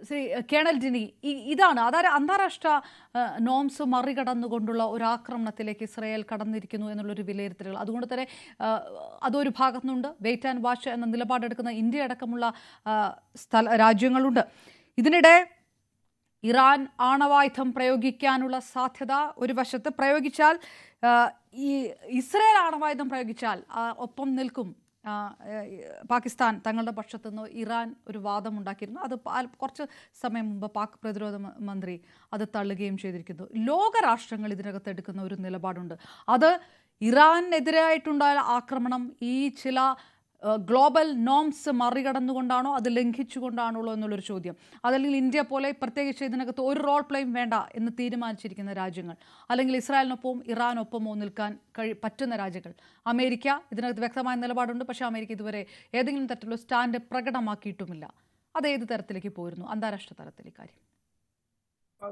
Shri colonel ഡിനി, ഇതാണ് അതായത് അന്താരാഷ്ട്ര നോംസ് മറികടന്നുകൊണ്ടുള്ള ഒരു ആക്രമണത്തിലേക്ക് ഇസ്രായേൽ കടന്നിരിക്കുന്നു എന്നുള്ളൊരു വിലയിരുത്തലുകൾ. അതുകൊണ്ട് തന്നെ അതൊരു ഭാഗത്തുനിന്നുണ്ട്. വെയിറ്റ് ആൻഡ് വാച്ച് എന്ന നിലപാടെടുക്കുന്ന ഇന്ത്യ അടക്കമുള്ള രാജ്യങ്ങളുണ്ട്. ഇതിനിടെ ഇറാൻ ആണവായുധം പ്രയോഗിക്കാനുള്ള സാധ്യത ഒരു വശത്ത്, പ്രയോഗിച്ചാൽ ഈ ഇസ്രായേൽ ആണവായുധം പ്രയോഗിച്ചാൽ ഒപ്പം നിൽക്കും പാകിസ്ഥാൻ തങ്ങളുടെ പക്ഷത്തു നിന്ന്. ഇറാൻ ഒരു വാദമുണ്ടാക്കിയിരുന്നു. അത് കുറച്ച് സമയം മുമ്പ് പാക് പ്രതിരോധ മന്ത്രി അത് തള്ളുകയും ചെയ്തിരിക്കുന്നു. ലോകരാഷ്ട്രങ്ങൾ ഇതിനകത്ത് എടുക്കുന്ന ഒരു നിലപാടുണ്ട്. അത് ഇറാനെതിരായിട്ടുണ്ടായ ആക്രമണം ഈ ചില ഗ്ലോബൽ നോംസ് മറികടന്നുകൊണ്ടാണോ, അത് ലംഘിച്ചുകൊണ്ടാണോ എന്നുള്ളൊരു ചോദ്യം. അതല്ലെങ്കിൽ ഇന്ത്യ പോലെ പ്രത്യേകിച്ച് ഇതിനകത്ത് ഒരു റോൾ പ്ലേയും വേണ്ട എന്ന് തീരുമാനിച്ചിരിക്കുന്ന രാജ്യങ്ങൾ, അല്ലെങ്കിൽ ഇസ്രായേലിനൊപ്പവും ഇറാനൊപ്പമോ നിൽക്കാൻ പറ്റുന്ന രാജ്യങ്ങൾ. അമേരിക്ക ഇതിനകത്ത് വ്യക്തമായ നിലപാടുണ്ട്. പക്ഷേ അമേരിക്ക ഇതുവരെ ഏതെങ്കിലും തരത്തിലുള്ള സ്റ്റാൻഡ് പ്രകടമാക്കിയിട്ടുമില്ല. അത് ഏത് തരത്തിലേക്ക് പോയിരുന്നു അന്താരാഷ്ട്ര തലത്തിൽ ഇക്കാര്യം?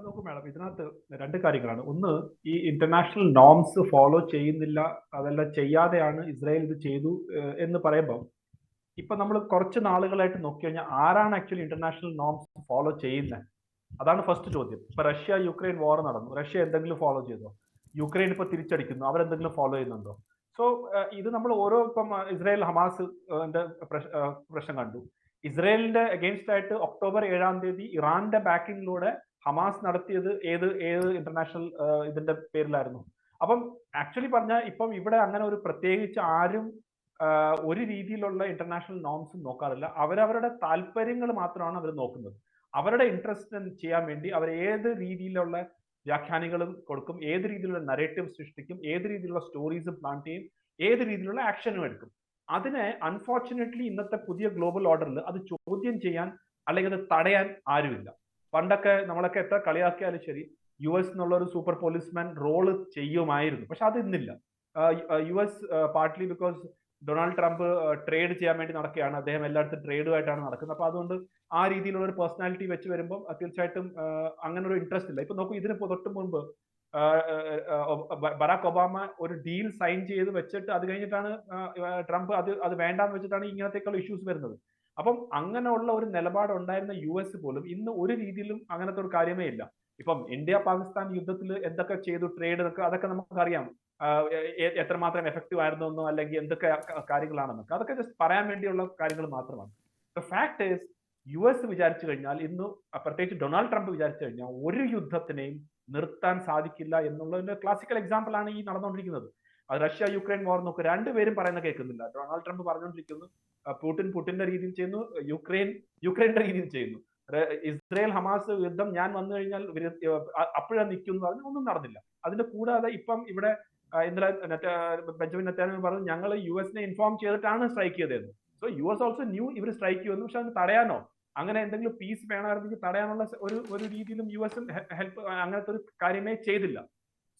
നോക്കൂ മാഡം, ഇതിനകത്ത് രണ്ട് കാര്യങ്ങളാണ്. ഒന്ന്, ഈ ഇന്റർനാഷണൽ നോംസ് ഫോളോ ചെയ്യുന്നില്ല, അതെല്ലാം ചെയ്യാതെയാണ് ഇസ്രായേൽ ഇത് ചെയ്തു എന്ന് പറയുമ്പോൾ, ഇപ്പൊ നമ്മൾ കുറച്ച് നാളുകളായിട്ട് നോക്കി കഴിഞ്ഞാൽ ആരാണ് ആക്ച്വലി ഇന്റർനാഷണൽ നോംസ് ഫോളോ ചെയ്യുന്നത്? അതാണ് ഫസ്റ്റ് ചോദ്യം. ഇപ്പൊ റഷ്യ യുക്രൈൻ വാർ നടന്നു, റഷ്യ എന്തെങ്കിലും ഫോളോ ചെയ്തോ? യുക്രൈൻ ഇപ്പൊ തിരിച്ചടിക്കുന്നു, അവരെന്തെങ്കിലും ഫോളോ ചെയ്യുന്നുണ്ടോ? സോ ഇത് നമ്മൾ ഓരോ, ഇപ്പം ഇസ്രായേൽ ഹമാസ് പ്രശ്നം കണ്ടു. ഇസ്രായേലിന്റെ അഗെയിൻസ്റ്റ് ആയിട്ട് ഒക്ടോബർ 7 ഇറാന്റെ ബാക്കിങ്ങിലൂടെ ഹമാസ് നടത്തിയത് ഏത് ഇന്റർനാഷണൽ ഇതിന്റെ പേരിലായിരുന്നു? അപ്പം ആക്ച്വലി പറഞ്ഞാൽ ഇപ്പം ഇവിടെ അങ്ങനെ ഒരു പ്രത്യേകിച്ച് ആരും ഒരു രീതിയിലുള്ള ഇന്റർനാഷണൽ നോംസും നോക്കാറില്ല. അവരവരുടെ താല്പര്യങ്ങൾ മാത്രമാണ് അവർ നോക്കുന്നത്. അവരുടെ ഇൻട്രസ്റ്റ് ചെയ്യാൻ വേണ്ടി അവർ ഏത് രീതിയിലുള്ള വ്യാഖ്യാനങ്ങളും കൊടുക്കും, ഏത് രീതിയിലുള്ള നരേറ്റീവ് സൃഷ്ടിക്കും, ഏത് രീതിയിലുള്ള സ്റ്റോറീസ് പ്ലാൻ ചെയ്യും, ഏത് രീതിയിലുള്ള ആക്ഷനും എടുക്കും. അതിനെ അൺഫോർച്ചുനേറ്റ്ലി ഇന്നത്തെ പുതിയ ഗ്ലോബൽ ഓർഡറിൽ അത് ചോദ്യം ചെയ്യാൻ അല്ലെങ്കിൽ അത് തടയാൻ ആരുമില്ല. പണ്ടൊക്കെ നമ്മളൊക്കെ എത്ര കളിയാക്കിയാലും ശരി, US എന്നുള്ള ഒരു സൂപ്പർ പോലീസ്മാൻ റോള് ചെയ്യുമായിരുന്നു. പക്ഷെ അത് ഇന്നില്ല. US partly because Donald Trump trade ചെയ്യാൻ വേണ്ടി നടക്കുകയാണ്. അദ്ദേഹം എല്ലായിടത്തും ട്രേഡുമായിട്ടാണ് നടക്കുന്നത്. അപ്പൊ അതുകൊണ്ട് ആ രീതിയിലുള്ള ഒരു പേഴ്സണാലിറ്റി വെച്ച് വരുമ്പോൾ തീർച്ചയായിട്ടും അങ്ങനെ ഒരു ഇൻട്രസ്റ്റ് ഇല്ല. ഇപ്പൊ നോക്കൂ, ഇതിന് തൊട്ട് മുൻപ് ബറാക് ഒബാമ ഒരു ഡീൽ സൈൻ ചെയ്ത് വെച്ചിട്ട് അത് കഴിഞ്ഞിട്ടാണ് ട്രംപ് അത് വേണ്ടാന്ന് വെച്ചിട്ടാണ് ഇങ്ങനത്തേക്കുള്ള ഇഷ്യൂസ് വരുന്നത്. അപ്പം അങ്ങനെയുള്ള ഒരു നിലപാട് ഉണ്ടായിരുന്ന US പോലും ഇന്ന് ഒരു രീതിയിലും അങ്ങനത്തെ ഒരു കാര്യമേ ഇല്ല. ഇപ്പം ഇന്ത്യ പാകിസ്ഥാൻ യുദ്ധത്തിൽ എന്തൊക്കെ ചെയ്തു, ട്രേഡ് അതൊക്കെ നമുക്കറിയാം, എത്രമാത്രം എഫക്റ്റീവ് ആയിരുന്നോ അല്ലെങ്കിൽ എന്തൊക്കെ കാര്യങ്ങളാണെന്നൊക്കെ. അതൊക്കെ ജസ്റ്റ് പറയാൻ വേണ്ടിയുള്ള കാര്യങ്ങൾ മാത്രമാണ്. ദ ഫാക്ട് ഈസ്, US വിചാരിച്ചു കഴിഞ്ഞാൽ, ഇന്ന് പ്രത്യേകിച്ച് ഡൊണാൾഡ് ട്രംപ് വിചാരിച്ചു കഴിഞ്ഞാൽ ഒരു യുദ്ധത്തിനെയും നിർത്താൻ സാധിക്കില്ല എന്നുള്ളതിന്റെ ക്ലാസിക്കൽ എക്സാമ്പിൾ ആണ് ഈ നടന്നുകൊണ്ടിരിക്കുന്നത്. അത് റഷ്യ യുക്രൈൻ വാർ നോക്ക്, രണ്ടുപേരും പറയുന്നത് കേൾക്കുന്നില്ല. ഡൊണാൾഡ് ട്രംപ് പറഞ്ഞുകൊണ്ടിരിക്കുന്നു പുടിന്റെ രീതിയിൽ ചെയ്യുന്നു, യുക്രൈന്റെ രീതിയിൽ ചെയ്യുന്നു. ഇസ്രായേൽ ഹമാസ് യുദ്ധം ഞാൻ വന്നു കഴിഞ്ഞാൽ അപ്പോഴാണ് നിൽക്കും എന്ന് പറഞ്ഞാൽ ഒന്നും നടന്നില്ല. അതിന്റെ കൂടാതെ ഇപ്പം ഇവിടെ ഇന്നലെ ബെഞ്ചമിൻ നെതന്യാഹു പറഞ്ഞു, ഞങ്ങൾ US ഇൻഫോം ചെയ്തിട്ടാണ് സ്ട്രൈക്ക് ചെയ്തതെന്ന്. സോ US ഓൾസോ ന്യൂ ഇവർ സ്ട്രൈക്ക് ചെയ്യുന്നു. പക്ഷെ അത് തടയാനോ, അങ്ങനെ എന്തെങ്കിലും പീസ് വേണമായിരുന്നെങ്കിൽ തടയാനുള്ള ഒരു രീതിയിലും US ഹെൽപ്പ് അങ്ങനത്തെ ഒരു കാര്യമേ ചെയ്തില്ല.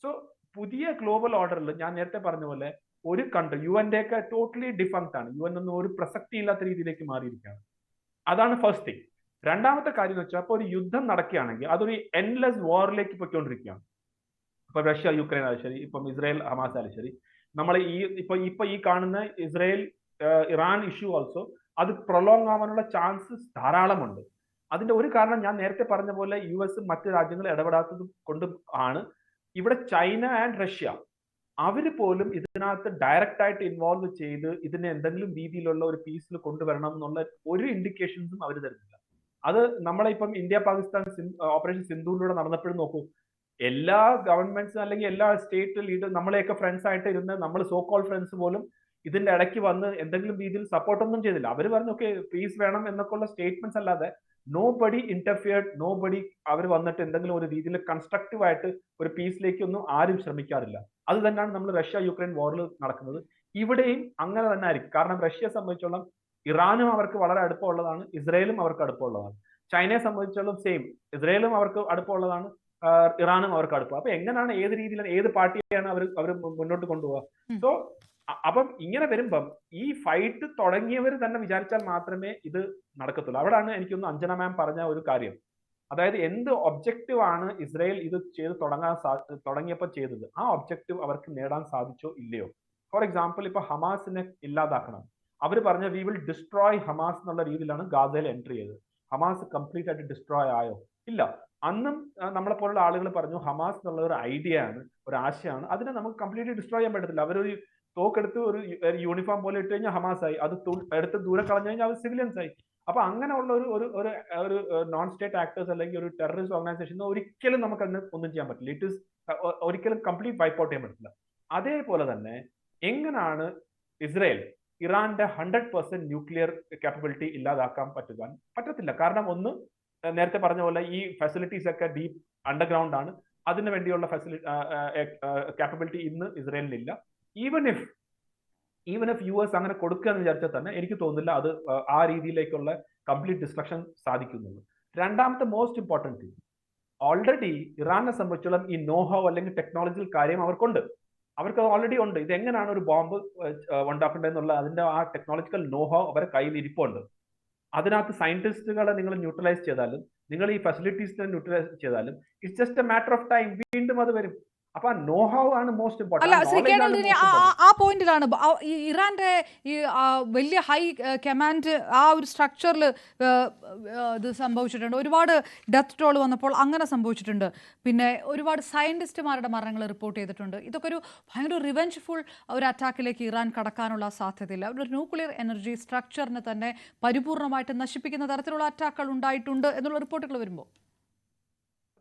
സോ പുതിയ ഗ്ലോബൽ ഓർഡറിൽ ഞാൻ നേരത്തെ പറഞ്ഞ പോലെ ഒരു കൺട്രി, UN ഒക്കെ ടോട്ടലി ഡിഫങ്ക്ട് ആണ്. UN ഒന്നും ഒരു പ്രസക്തി ഇല്ലാത്ത രീതിയിലേക്ക് മാറിയിരിക്കുകയാണ്. അതാണ് ഫസ്റ്റ് തിങ്. രണ്ടാമത്തെ കാര്യം എന്ന് വെച്ചാൽ, അപ്പോൾ ഒരു യുദ്ധം നടക്കുകയാണെങ്കിൽ അതൊരു എൻലെസ് വാറിലേക്ക് പോയിക്കൊണ്ടിരിക്കുകയാണ്. ഇപ്പൊ റഷ്യ യുക്രൈൻ ആയാലും ശരി, ഇപ്പം ഇസ്രായേൽ ഹമാസ് ആയാലും ശരി, നമ്മൾ ഇപ്പൊ ഈ കാണുന്ന ഇസ്രായേൽ ഇറാൻ ഇഷ്യൂ ഓൾസോ അത് പ്രൊലോങ് ആവാനുള്ള ചാൻസസ് ധാരാളമുണ്ട്. അതിന്റെ ഒരു കാരണം ഞാൻ നേരത്തെ പറഞ്ഞ പോലെ US മറ്റു രാജ്യങ്ങൾ ഇടപെടാത്തത് കൊണ്ട് ആണ്. ഇവിടെ ചൈന ആൻഡ് റഷ്യ അവര് പോലും ഇതിനകത്ത് ഡയറക്റ്റ് ആയിട്ട് ഇൻവോൾവ് ചെയ്ത് ഇതിനെ എന്തെങ്കിലും രീതിയിലുള്ള ഒരു പീസിൽ കൊണ്ടുവരണം എന്നുള്ള ഒരു ഇൻഡിക്കേഷൻസും അവർ തരുന്നില്ല. അത് നമ്മളെ ഇപ്പം ഇന്ത്യ പാകിസ്ഥാൻ ഓപ്പറേഷൻ സിന്ധുവിലൂടെ നടന്നപ്പോഴും നോക്കൂ, എല്ലാ ഗവൺമെന്റ്സും അല്ലെങ്കിൽ എല്ലാ സ്റ്റേറ്റ് ലീഡർ നമ്മളെയൊക്കെ ഫ്രണ്ട്സ് ആയിട്ട് ഇരുന്ന് നമ്മൾ സോ കോൾ ഫ്രണ്ട്സ് പോലും ഇതിന്റെ ഇടയ്ക്ക് വന്ന് എന്തെങ്കിലും രീതിയിൽ സപ്പോർട്ടൊന്നും ചെയ്തില്ല. അവർ പറഞ്ഞു ഓക്കെ പീസ് വേണം എന്നൊക്കെ ഉള്ള സ്റ്റേറ്റ്മെന്റ്സ് അല്ലാതെ നോ ബഡി ഇന്റർഫിയർഡ്, നോ ബഡി അവർ വന്നിട്ട് എന്തെങ്കിലും ഒരു രീതിയിൽ കൺസ്ട്രക്റ്റീവ് ആയിട്ട് ഒരു പീസിലേക്കൊന്നും ആരും ശ്രമിക്കാറില്ല. അത് തന്നെയാണ് നമ്മൾ റഷ്യ യുക്രൈൻ വാറിൽ നടക്കുന്നത്. ഇവിടെയും അങ്ങനെ തന്നെ ആയിരിക്കും. കാരണം റഷ്യയെ സംബന്ധിച്ചോളം ഇറാനും അവർക്ക് വളരെ അടുപ്പമുള്ളതാണ്, ഇസ്രായേലും അവർക്ക് അടുപ്പമുള്ളതാണ്. ചൈനയെ സംബന്ധിച്ചോളം സെയിം, ഇസ്രായേലും അവർക്ക് അടുപ്പമുള്ളതാണ്, ഇറാനും അവർക്ക് അടുപ്പം. അപ്പൊ എങ്ങനെയാണ്, ഏത് രീതിയിലാണ്, ഏത് പാർട്ടിയാണ് അവർ മുന്നോട്ട് കൊണ്ടുപോകുക? സോ അപ്പം ഇങ്ങനെ വരുമ്പം ഈ ഫൈറ്റ് തുടങ്ങിയവർ തന്നെ വിചാരിച്ചാൽ മാത്രമേ ഇത് നടക്കത്തുള്ളൂ. അവിടെയാണ് എനിക്കൊന്ന് അഞ്ജന മാം പറഞ്ഞ ഒരു കാര്യം. അതായത് എന്ത് ഒബ്ജക്റ്റീവ് ആണ് ഇസ്രായേൽ ഇത് ചെയ്ത് തുടങ്ങിയപ്പോൾ ചെയ്തത്, ആ ഒബ്ജക്റ്റീവ് അവർക്ക് നേടാൻ സാധിച്ചോ ഇല്ലയോ? ഫോർ എക്സാമ്പിൾ, ഇപ്പൊ ഹമാസിനെ ഇല്ലാതാക്കണം. അവർ പറഞ്ഞ വി വിൽ ഡിസ്ട്രോയ് ഹമാസ് എന്നുള്ള രീതിയിലാണ് ഗാസയിൽ എൻട്രി ചെയ്തത്. ഹമാസ് കംപ്ലീറ്റ് ആയിട്ട് ഡിസ്ട്രോയ് ആയോ? ഇല്ല. അന്നും നമ്മളെ പോലുള്ള ആളുകൾ പറഞ്ഞു ഹമാസ് എന്നുള്ള ഒരു ഐഡിയ ആണ്, ഒരു ആശയമാണ്, അതിനെ നമുക്ക് കംപ്ലീറ്റ്ലി ഡിസ്ട്രോയ് ചെയ്യാൻ പറ്റത്തില്ല. അവരൊരു തോക്കെടുത്ത് ഒരു യൂണിഫോം പോലെ ഇട്ട് കഴിഞ്ഞാൽ ഹമാസ് ആയി, അത് എടുത്ത് ദൂരെ കളഞ്ഞു കഴിഞ്ഞാൽ അവർ സിവിലിയൻസ് ആയി. അപ്പൊ അങ്ങനെയുള്ള ഒരു ഒരു ഒരു ഒരു നോൺ സ്റ്റേറ്റ് ആക്ടേഴ്സ് അല്ലെങ്കിൽ ഒരു ടെററിസ്റ്റ് ഓർഗനൈസേഷൻ ഒരിക്കലും നമുക്ക് അതിന് ഒന്നും ചെയ്യാൻ പറ്റില്ല. ഇറ്റ് ഈസ് ഒരിക്കലും കംപ്ലീറ്റ് വൈപ്പ് ഔട്ട് ചെയ്യാൻ പറ്റില്ല. അതേപോലെ തന്നെ എങ്ങനെയാണ് ഇസ്രയേൽ ഇറാന്റെ 100% ന്യൂക്ലിയർ കാപ്പബിലിറ്റി ഇല്ലാതാക്കാൻ പറ്റത്തില്ല. കാരണം ഒന്ന്, നേരത്തെ പറഞ്ഞ പോലെ ഈ ഫെസിലിറ്റീസ് ഒക്കെ ഡീപ്പ് അണ്ടർഗ്രൗണ്ട് ആണ്. അതിനു വേണ്ടിയുള്ള കാപ്പബിലിറ്റി ഇന്ന് ഇസ്രയേലിനില്ല. ഈവൻ ഇഫ് US അങ്ങനെ കൊടുക്കുക എന്ന് വിചാരിച്ചാൽ തന്നെ എനിക്ക് തോന്നുന്നില്ല അത് ആ രീതിയിലേക്കുള്ള കംപ്ലീറ്റ് ഡിസ്ട്രക്ഷൻ സാധിക്കുന്നുള്ളൂ. രണ്ടാമത്തെ മോസ്റ്റ് ഇമ്പോർട്ടൻറ്റ് തിങ്, ഓൾറെഡി ഇറാനെ സംബന്ധിച്ചോളം ഈ നോഹോ അല്ലെങ്കിൽ ടെക്നോളജിക്കൽ കാര്യം അവർക്കുണ്ട്. അവർക്ക് ഓൾറെഡി ഉണ്ട്. ഇത് എങ്ങനെയാണ് ഒരു ബോംബ് ഉണ്ടാക്കേണ്ടതെന്നുള്ള അതിന്റെ ആ ടെക്നോളജിക്കൽ നോഹോ അവരുടെ കയ്യിൽ ഇരിപ്പുണ്ട്. അതിനകത്ത് സയന്റിസ്റ്റുകളെ നിങ്ങൾ ന്യൂട്രലൈസ് ചെയ്താലും, നിങ്ങൾ ഈ ഫെസിലിറ്റീസിനെ ന്യൂട്രലൈസ് ചെയ്താലും, it's just A matter of time, വീണ്ടും അത് വരും. അപ്പൊ ആ നോഹൗ ആണ് മോസ്റ്റ് അല്ല ശ്രീ കേണൽ ഇമ്പോർട്ടൻറ്റ്. ആ പോയിന്റിലാണ് ഈ ഇറാന്റെ ഈ വലിയ ഹൈ കമാൻഡ് ആ ഒരു സ്ട്രക്ചറിൽ ഇത് സംഭവിച്ചിട്ടുണ്ട്. ഒരുപാട് ഡെത്ത് ടോൾ വന്നപ്പോൾ അങ്ങനെ സംഭവിച്ചിട്ടുണ്ട്. പിന്നെ ഒരുപാട് സയന്റിസ്റ്റുമാരുടെ മരണങ്ങൾ റിപ്പോർട്ട് ചെയ്തിട്ടുണ്ട്. ഇതൊക്കെ ഒരു ഭയങ്കര റിവെഞ്ച്ഫുൾ ഒരു അറ്റാക്കിലേക്ക് ഇറാൻ കടക്കാനുള്ള സാധ്യതയില്ല. ഒരു ന്യൂക്ലിയർ എനർജി സ്ട്രക്ചറിനെ തന്നെ പരിപൂർണമായിട്ട് നശിപ്പിക്കുന്ന തരത്തിലുള്ള അറ്റാക്കുകൾ ഉണ്ടായിട്ടുണ്ട് എന്നുള്ള റിപ്പോർട്ടുകൾ വരുമ്പോൾ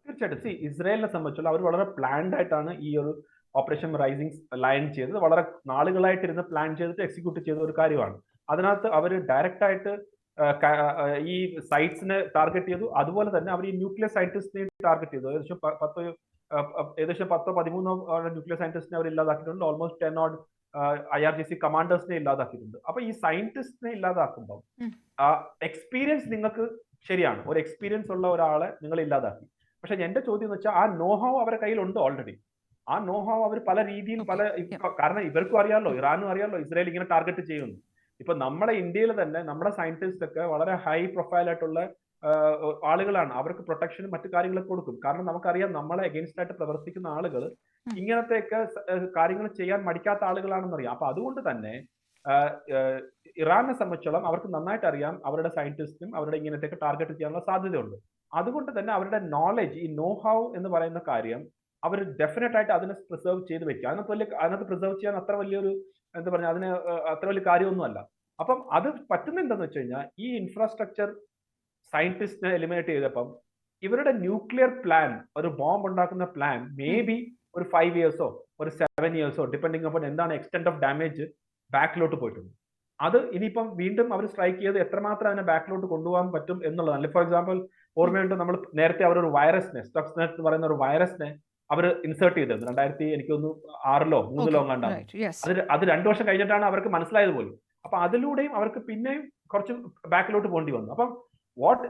തീർച്ചയായിട്ടും ഇസ്രായേലിനെ സംബന്ധിച്ചുള്ള അവർ വളരെ പ്ലാൻഡ് ആയിട്ടാണ് ഈ ഒരു ഓപ്പറേഷൻ റൈസിംഗ് ലൈൻ ചെയ്തത്. വളരെ നാളുകളായിട്ടിരുന്ന് പ്ലാൻ ചെയ്തിട്ട് എക്സിക്യൂട്ട് ചെയ്ത ഒരു കാര്യമാണ്. അതിനകത്ത് അവർ ഡയറക്റ്റ് ആയിട്ട് ഈ സൈറ്റ്സിനെ ടാർഗറ്റ് ചെയ്തു. അതുപോലെ തന്നെ അവർ ഈ ന്യൂക്ലിയർ സയന്റിസ്റ്റിനെ ടാർഗറ്റ് ചെയ്തു. ഏകദേശം 10-13 ന്യൂക്ലിയർ സയന്റിസ്റ്റിനെ അവർ ഇല്ലാതാക്കിയിട്ടുണ്ട്. ഓൾമോസ്റ്റ് 10 IRGC കമാൻഡേഴ്സിനെ ഇല്ലാതാക്കിയിട്ടുണ്ട്. അപ്പൊ ഈ സയന്റിസ്റ്റിനെ ഇല്ലാതാക്കുമ്പോൾ എക്സ്പീരിയൻസ് നിങ്ങൾക്ക് ശരിയാണ്, ഒരു എക്സ്പീരിയൻസ് ഉള്ള ഒരാളെ നിങ്ങൾ ഇല്ലാതാക്കി. പക്ഷെ എന്റെ ചോദ്യം എന്ന് വെച്ചാൽ ആ നോഹോ അവരുടെ കയ്യിലുണ്ട് ഓൾറെഡി. ആ നോഹോ അവർ പല രീതിയിൽ കാരണം ഇവർക്കും അറിയാമല്ലോ, ഇറാനും അറിയാമല്ലോ ഇസ്രായേൽ ഇങ്ങനെ ടാർഗറ്റ് ചെയ്യുന്നു. ഇപ്പൊ നമ്മുടെ ഇന്ത്യയിൽ തന്നെ നമ്മുടെ സയന്റിസ്റ്റ് ഒക്കെ വളരെ ഹൈ പ്രൊഫൈൽ ആയിട്ടുള്ള ആളുകളാണ്. അവർക്ക് പ്രൊട്ടക്ഷനും മറ്റു കാര്യങ്ങളൊക്കെ കൊടുക്കും. കാരണം നമുക്കറിയാം നമ്മളെ അഗെയിൻസ്റ്റ് ആയിട്ട് പ്രവർത്തിക്കുന്ന ആളുകൾ ഇങ്ങനത്തെയൊക്കെ കാര്യങ്ങൾ ചെയ്യാൻ മടിക്കാത്ത ആളുകളാണെന്നറിയാം. അപ്പൊ അതുകൊണ്ട് തന്നെ ഇറാനെ സംബന്ധിച്ചോളം അവർക്ക് നന്നായിട്ട് അറിയാം അവരുടെ സയന്റിസ്റ്റും അവരുടെ ഇങ്ങനത്തെയൊക്കെ ടാർഗറ്റ് ചെയ്യാനുള്ള സാധ്യതയുണ്ട്. അതുകൊണ്ട് തന്നെ അവരുടെ നോളജ്, ഈ നോ ഹൗ എന്ന് പറയുന്ന കാര്യം അവർ ഡെഫിനറ്റ് ആയിട്ട് അതിനെ പ്രിസർവ് ചെയ്ത് വെക്കുക. അതിനകത്ത് പ്രിസർവ് ചെയ്യാൻ അത്ര വലിയൊരു എന്താ പറയുക, അതിന് അത്ര വലിയ കാര്യമൊന്നുമല്ല. അപ്പം അത് പറ്റുന്നുണ്ടെന്ന് വെച്ച് കഴിഞ്ഞാൽ ഈ ഇൻഫ്രാസ്ട്രക്ചർ സയന്റിസ്റ്റിനെ എലിമിനേറ്റ് ചെയ്തപ്പം ഇവരുടെ ന്യൂക്ലിയർ പ്ലാൻ, ഒരു ബോംബ് ഉണ്ടാക്കുന്ന പ്ലാൻ മേ ബി ഒരു 5 years ഒരു 7 years ഡിപ്പെൻഡിങ് അപ്പോൾ എന്താണ് എക്സ്റ്റെന്റ് ഓഫ് ഡാമേജ് ബാക്കിലോട്ട് പോയിട്ടുണ്ട്. അത് ഇനിയിപ്പം വീണ്ടും അവർ സ്ട്രൈക്ക് ചെയ്ത് എത്രമാത്രം അതിനെ ബാക്കിലോട്ട് കൊണ്ടുപോകാൻ പറ്റും എന്നുള്ളതാണ്. ഫോർ എക്സാമ്പിൾ ഓർമ്മയുണ്ട്, നമ്മൾ നേരത്തെ അവരൊരു വൈറസിനെ, സ്റ്റക്സ്നെറ്റ് എന്ന് പറയുന്ന ഒരു വൈറസിനെ അവർ ഇൻസേർട്ട് ചെയ്തത് 2006-ലോ 2003-ലോ കണ്ടാണ്. അത് 2 വർഷം കഴിഞ്ഞിട്ടാണ് അവർക്ക് മനസ്സിലായത് പോലും. അപ്പൊ അതിലൂടെയും അവർക്ക് പിന്നെയും കുറച്ച് ബാക്കിലോട്ട് പോകേണ്ടി വന്നു. അപ്പം വാട്ട്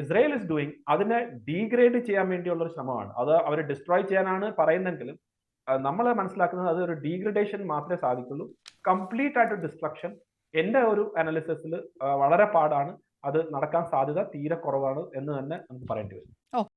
ഇസ്രായേൽ ഇസ് ഡൂയിങ് അതിനെ ഡീഗ്രേഡ് ചെയ്യാൻ വേണ്ടിയുള്ള ഒരു ശ്രമമാണ്. അത് അവർ ഡിസ്ട്രോയ് ചെയ്യാനാണ് പറയുന്നെങ്കിലും നമ്മൾ മനസ്സിലാക്കുന്നത് അത് ഒരു ഡീഗ്രഡേഷൻ മാത്രമേ സാധിക്കുള്ളൂ. കംപ്ലീറ്റ് ആയിട്ട് ഡിസ്ട്രക്ഷൻ എന്റെ ഒരു അനാലിസിസിൽ വളരെ പാടാണ്. അത് നടക്കാൻ സാധ്യത തീരെ കുറവാണ് എന്ന് തന്നെ നമുക്ക് പറയേണ്ടി വരും.